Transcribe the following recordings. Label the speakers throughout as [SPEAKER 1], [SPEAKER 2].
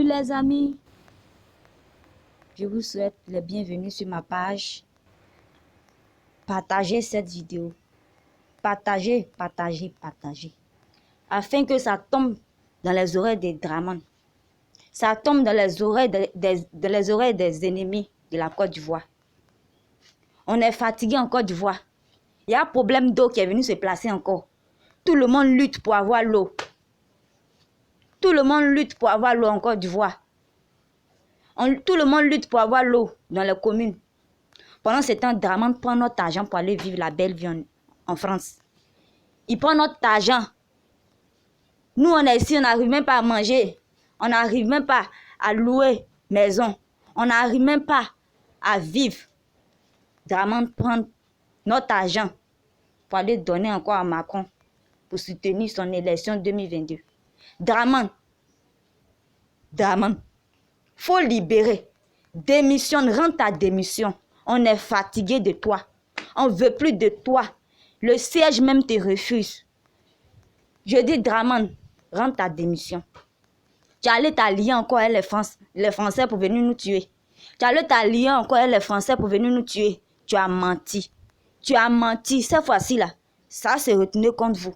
[SPEAKER 1] les amis, je vous souhaite les bienvenus sur ma page. Partagez cette vidéo. Partagez, partagez, partagez. Afin que ça tombe dans les oreilles des Dramane. Ça tombe dans les oreilles des ennemis de la Côte d'Ivoire. On est fatigué en Côte d'Ivoire. Il y a un problème d'eau qui est venu se placer encore. Tout le monde lutte pour avoir l'eau. Tout le monde lutte pour avoir l'eau en Côte d'Ivoire. Tout le monde lutte pour avoir l'eau dans les communes. Pendant ce temps, Dramane prend notre argent pour aller vivre la belle vie en France. Il prend notre argent. Nous, on est ici, on n'arrive même pas à manger. On n'arrive même pas à louer maison. On n'arrive même pas à vivre. Dramane prend notre argent pour aller donner encore à Macron pour soutenir son élection 2022. Dramane, faut libérer. Démissionne, rends ta démission. On est fatigué de toi. On ne veut plus de toi. Le siège même te refuse. Je dis Dramane, rends ta démission. Tu allais t'allier encore avec les Français pour venir nous tuer. Tu allais t'allier encore avec les Français pour venir nous tuer. Tu as menti. Tu as menti. Cette fois-ci là, ça s'est retenu contre vous.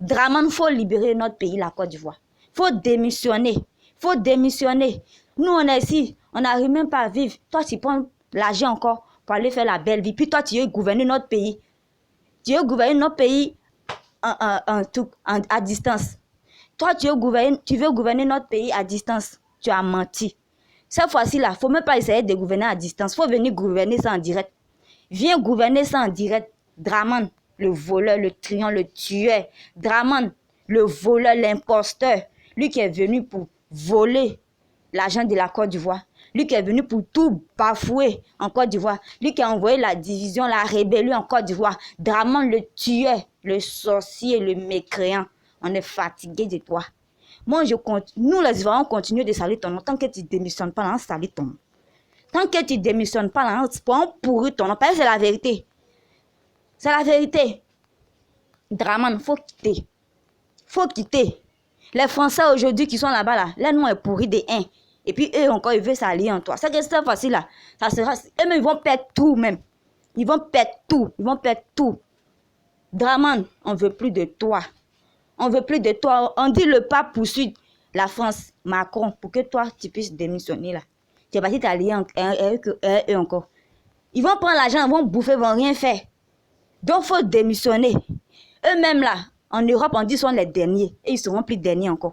[SPEAKER 1] Dramane, il faut libérer notre pays, la Côte d'Ivoire. Il faut démissionner. Faut démissionner. Nous, on est ici. On n'arrive même pas à vivre. Toi, tu prends l'argent encore pour aller faire la belle vie. Puis toi, tu veux gouverner notre pays. Tu veux gouverner notre pays à distance. Toi, tu veux gouverner notre pays à distance. Tu as menti. Cette fois-ci, là, il ne faut même pas essayer de gouverner à distance. Il faut venir gouverner ça en direct. Viens gouverner ça en direct. Dramane, le voleur, le truand, le tueur. Dramane, le voleur, l'imposteur. Lui qui est venu pour voler l'argent de la Côte d'Ivoire. Lui qui est venu pour tout bafouer en Côte d'Ivoire. Lui qui a envoyé la division, la rébellion en Côte d'Ivoire. Dramane, le tueur, le sorcier, le mécréant. On est fatigué de toi. Moi, nous les Ivoiriens, on continue de salir ton nom. Tant que tu ne démissionnes pas, là, on salit ton nom. Tant que tu ne démissionnes pas, là, on pourrit ton nom. Parce que c'est la vérité. C'est la vérité. Dramane, il faut quitter. Faut quitter. Les Français aujourd'hui qui sont là-bas, là, leur nom est pourri des 1. Et puis eux encore, ils veulent s'allier en toi. C'est que c'est facile là. Ça sera. Eux-mêmes, ils vont perdre tout même. Ils vont perdre tout. Ils vont perdre tout. Dramane, on ne veut plus de toi. On ne veut plus de toi. On dit le pape poursuit la France, Macron, pour que toi, tu puisses démissionner là. Tu es parti t'allier avec eux encore. Ils vont prendre l'argent, ils vont bouffer, ils ne vont rien faire. Donc, il faut démissionner. Eux-mêmes là, en Europe, on dit qu'ils sont les derniers. Et ils ne seront plus derniers encore.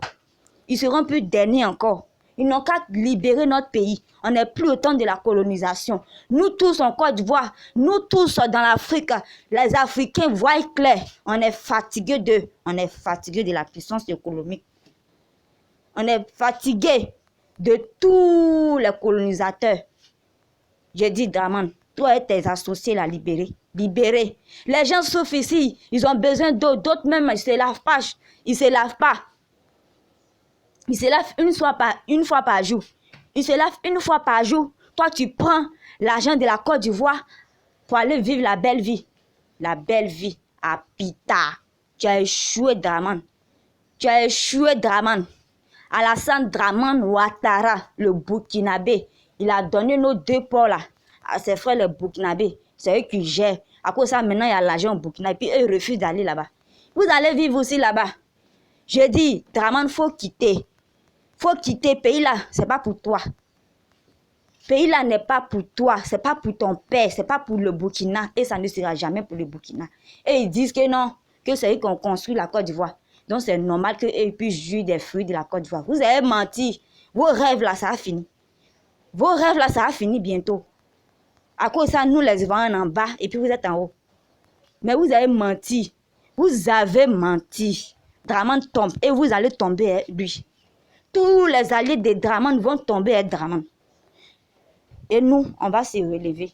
[SPEAKER 1] Ils seront plus derniers encore. Ils n'ont qu'à libérer notre pays. On n'est plus au temps de la colonisation. Nous tous en Côte d'Ivoire, nous tous dans l'Afrique, les Africains voient clair. On est fatigués d'eux. On est fatigués de la puissance économique. On est fatigués de tous les colonisateurs. J'ai dit, Dramane, toi et tes associés, la libérer. Libérer. Les gens souffrent ici. Ils ont besoin d'eau. D'autres même, ils ne se lavent pas. Ils ne se lavent pas. Ils se lavent une fois par jour. Ils se lavent une fois par jour. Toi, tu prends l'argent de la Côte d'Ivoire pour aller vivre la belle vie. La belle vie à Pita. Tu as échoué, Dramane. Tu as échoué, Dramane. Alassane Dramane Ouattara, le Burkinabé, il a donné nos 2 ports là à ses frères les Burkinabés. C'est eux qui gèrent. À cause de ça, maintenant, il y a l'argent au Burkina. Et puis, eux refusent d'aller là-bas. Vous allez vivre aussi là-bas. Je dis, Dramane, il faut quitter. Faut quitter. Pays là, c'est pas pour toi. Pays là n'est pas pour toi. C'est pas pour ton père. C'est pas pour le Burkina. Et ça ne sera jamais pour le Burkina. Et ils disent que non, que c'est eux qui ont construit la Côte d'Ivoire. Donc, c'est normal qu'ils puissent jouir des fruits de la Côte d'Ivoire. Vous avez menti. Vos rêves là, ça a fini. Vos rêves là, ça a fini bientôt. À cause de ça, nous les Ivoiriens en bas et puis vous êtes en haut. Mais vous avez menti. Vous avez menti. Dramane tombe et vous allez tomber lui. Tous les alliés de Dramane vont tomber à Dramane. Et nous, on va se relever.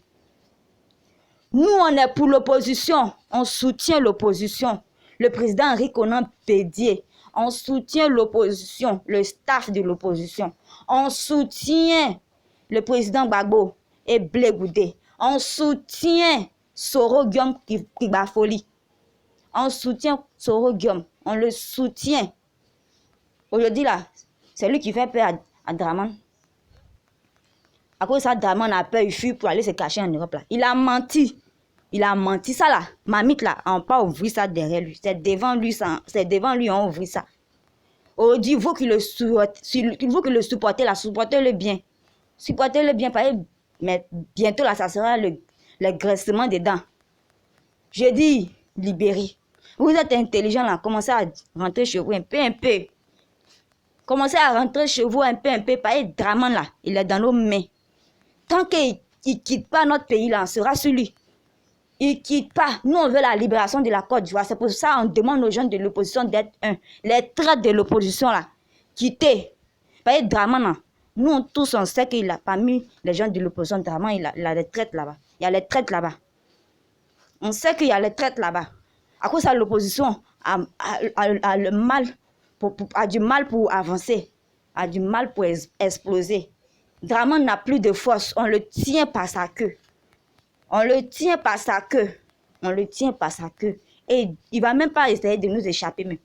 [SPEAKER 1] Nous, on est pour l'opposition. On soutient l'opposition. Le président Henri Konan Bédié. On soutient l'opposition, le staff de l'opposition. On soutient le président Gbagbo et Blé Goudé. On soutient Soro Guillaume Kibafoli. On soutient Soro Guillaume. On le soutient. Aujourd'hui, là, c'est lui qui fait peur à Draman. À cause de ça, Draman a peur, il fuit pour aller se cacher en Europe là. Il a menti. Il a menti. Ça là, Mamite là, on pas ouvrir ça derrière lui. C'est devant lui, on ouvre ça. On dit, vous qui le supportez là, supportez-le bien. Supportez-le bien, mais bientôt là, ça sera le graissement des dents. Je dis, libérez. Vous êtes intelligent là, commencez à rentrer chez vous un peu. Commencez à rentrer chez vous un peu. Draman là, il est dans nos mains. Tant qu'il ne quitte pas notre pays là, on sera sur lui. Il ne quitte pas. Nous, on veut la libération de la Côte d'Ivoire. C'est pour ça qu'on demande aux gens de l'opposition d'être les traîtres de l'opposition là, quitter. Draman là, nous tous on sait qu'il a parmi les gens de l'opposition, Draman, il a les traîtres là-bas. Il y a les traîtres là-bas. On sait qu'il y a les traîtres là-bas. À cause de l'opposition a du mal pour avancer, a du mal pour exploser. Draman n'a plus de force, on le tient par sa queue. Et il ne va même pas essayer de nous échapper même.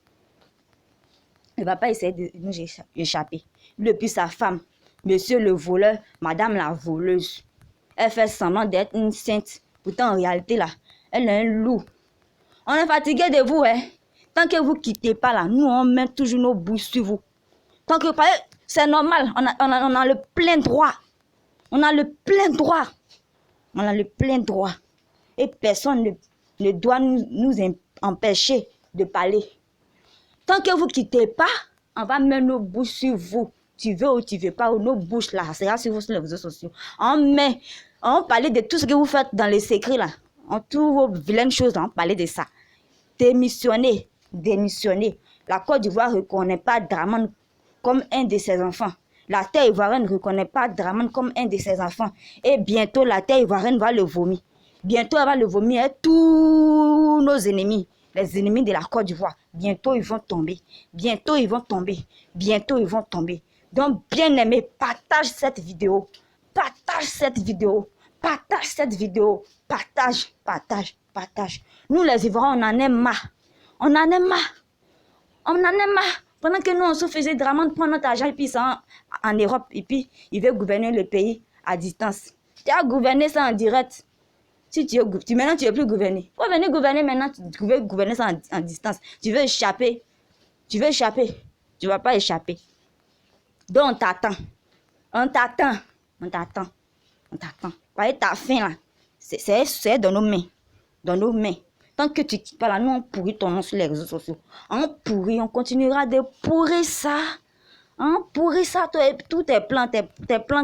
[SPEAKER 1] Il ne va pas essayer de nous échapper. Depuis sa femme, monsieur le voleur, madame la voleuse. Elle fait semblant d'être une sainte. Pourtant, en réalité, là, elle est un loup. On est fatigué de vous, hein. Tant que vous ne quittez pas là, nous, on met toujours nos bouches sur vous. Tant que c'est normal, on a le plein droit. On a le plein droit. Et personne ne doit nous empêcher de parler. Tant que vous ne quittez pas, on va mettre nos bouches sur vous. Tu veux ou tu ne veux pas, ou nos bouches là, ça sera sur vous sur les réseaux sociaux. On parle de tout ce que vous faites dans les secrets là. Toutes vos vilaines choses, on parle de ça. Démissionnez. La Côte d'Ivoire ne reconnaît pas Draman comme un de ses enfants. La terre ivoirienne ne reconnaît pas Draman comme un de ses enfants. Et bientôt, la terre ivoirienne va le vomir. Bientôt, elle va le vomir. Et tous nos ennemis, les ennemis de la Côte d'Ivoire, bientôt, ils vont tomber. Donc, bien aimé, partage cette vidéo. Partage. Nous, les Ivoiriens, on en est marre. Pendant que nous, on se faisait Draman prendre notre argent et puis ça en Europe. Et puis, il veut gouverner le pays à distance. Tu as gouverné ça en direct. Maintenant, tu ne veux plus gouverner. Il faut venir gouverner maintenant. Tu veux gouverner ça en distance. Tu veux échapper. Tu ne vas pas échapper. Donc, on t'attend. Ta fin là, c'est dans nos mains. Tant que tu ne quittes pas là, nous on pourrit ton nom sur les réseaux sociaux. On continuera de pourrir ça. Tous tes plans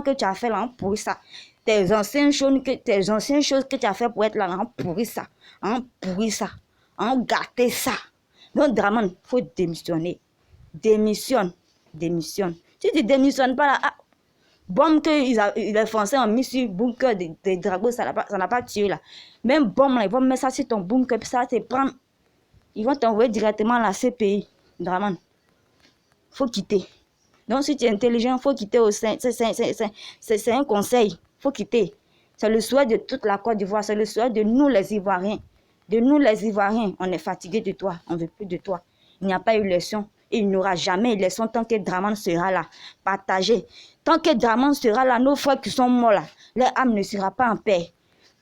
[SPEAKER 1] que tu as fait là, on pourrit ça. Tes anciennes choses que tu as fait pour être là, on pourrit ça. On gâte ça. Donc, Draman, il faut démissionner. Démissionne. Si tu ne démissionnes pas là, bombe que les Français ont mis sur bunker des dragons, ça n'a pas tué là. Même bombe là, ils vont mettre ça sur ton bunker, puis ça va te prendre. Ils vont t'envoyer directement à la CPI. Draman, faut quitter. Donc si tu es intelligent, faut quitter au sein. C'est un conseil. Faut quitter. C'est le souhait de toute la Côte d'Ivoire. C'est le souhait de nous les Ivoiriens. On est fatigué de toi. On ne veut plus de toi. Il n'y a pas eu élection. Et il n'y aura jamais élection tant que Draman sera là. Partagez. Tant que Draman sera là, nos frères qui sont morts là, leur âme ne sera pas en paix.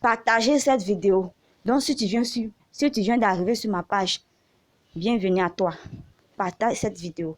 [SPEAKER 1] Partagez cette vidéo. Donc si tu viens d'arriver sur ma page, bienvenue à toi. Partage cette vidéo.